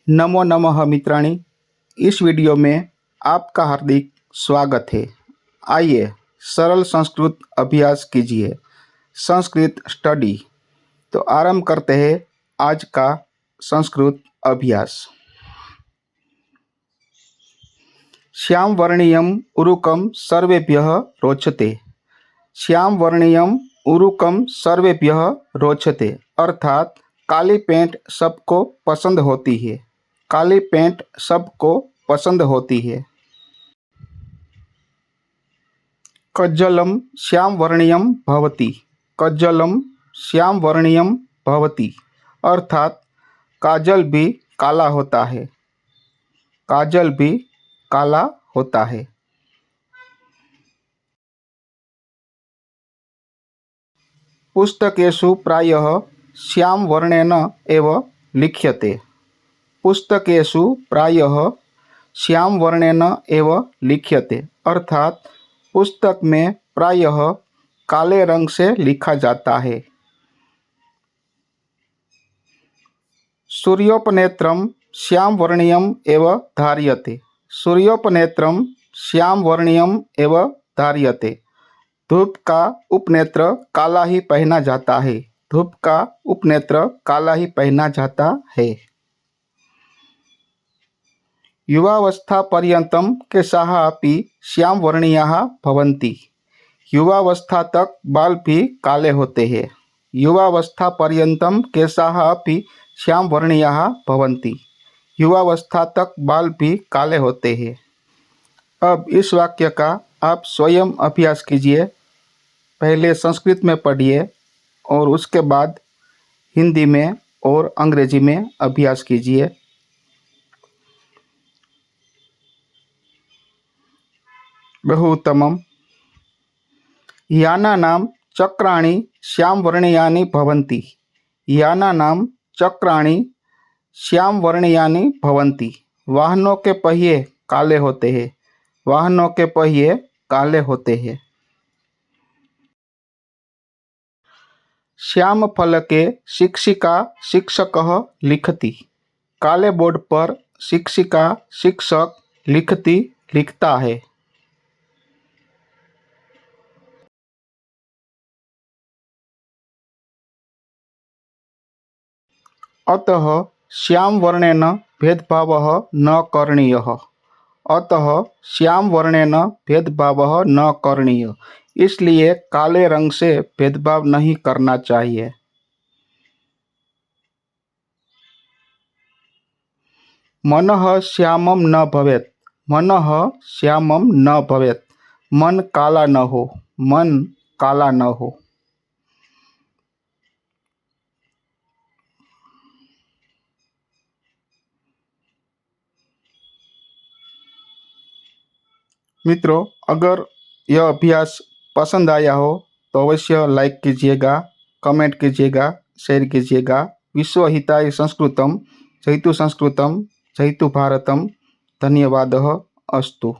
नमो नमः मित्राणि। इस वीडियो में आपका हार्दिक स्वागत है। आइए सरल संस्कृत अभ्यास कीजिए। संस्कृत स्टडी। तो आरंभ करते हैं आज का संस्कृत अभ्यास। श्याम वर्णीयम उरुकम सर्वेभ्यः रोचते। श्याम वर्णीयम उरुकम सर्वेभ्यः रोचते अर्थात काली पेंट सबको पसंद होती है। काली पेंट सबको पसंद होती है। कज्जलम श्याम वर्णीयम भवति। कज्जलम श्याम वर्णीयम भवति अर्थात काजल भी काला होता है। काजल भी काला होता है। पुस्तकेषु प्रायः श्याम वर्णेन एव लिख्यते। पुस्तकेषु प्रायः श्याम वर्णेन एव लिख्यते अर्थात पुस्तक में प्रायः काले रंग से लिखा जाता है। सूर्योपनेत्रम श्याम वर्णीयम एव धार्यते। सूर्योपनेत्रम श्याम वर्णीयम एव धार्यते धूप का उपनेत्र काला ही पहना जाता है। धूप का उपनेत्र काला ही पहना जाता है। युवावस्था पर्यंतम केशाः अपि श्याम वर्णीयाः भवन्ति। युवावस्था तक बाल भी काले होते हैं। युवावस्था पर्यंतम केशाः अपि श्याम वर्णीयाः भवन्ति। युवावस्था तक बाल भी काले होते हैं। अब इस वाक्य का आप स्वयं अभ्यास कीजिए। पहले संस्कृत में पढ़िए और उसके बाद हिंदी में और अंग्रेजी में अभ्यास कीजिए। बहु उत्तमम्। यानानां चक्राणि श्यामवर्णीयानि भवन्ति। यानानां चक्राणि श्यामवर्णीयानि भवन्ति वाहनों के पहिए काले होते हैं। वाहनों के पहिए काले होते हैं। श्याम फलके शिक्षिका शिक्षकः लिखति। काले बोर्ड पर शिक्षिका शिक्षक लिखता है। अतः श्याम वर्णेन भेदभावः न करणीयः। अतः श्याम वर्णेन भेदभावः न करणीय इसलिए काले रंग से भेदभाव नहीं करना चाहिए। मनः श्यामं न भवेत्। मनः श्यामं न भवेत् मन काला न हो। मन काला न हो। मित्रों, अगर यह अभ्यास पसंद आया हो तो अवश्य लाइक कीजिएगा, कमेंट कीजिएगा, शेयर कीजिएगा। विश्व हिताय संस्कृतम जयतु संस्कृतम जयतु भारतम। धन्यवादः अस्तु।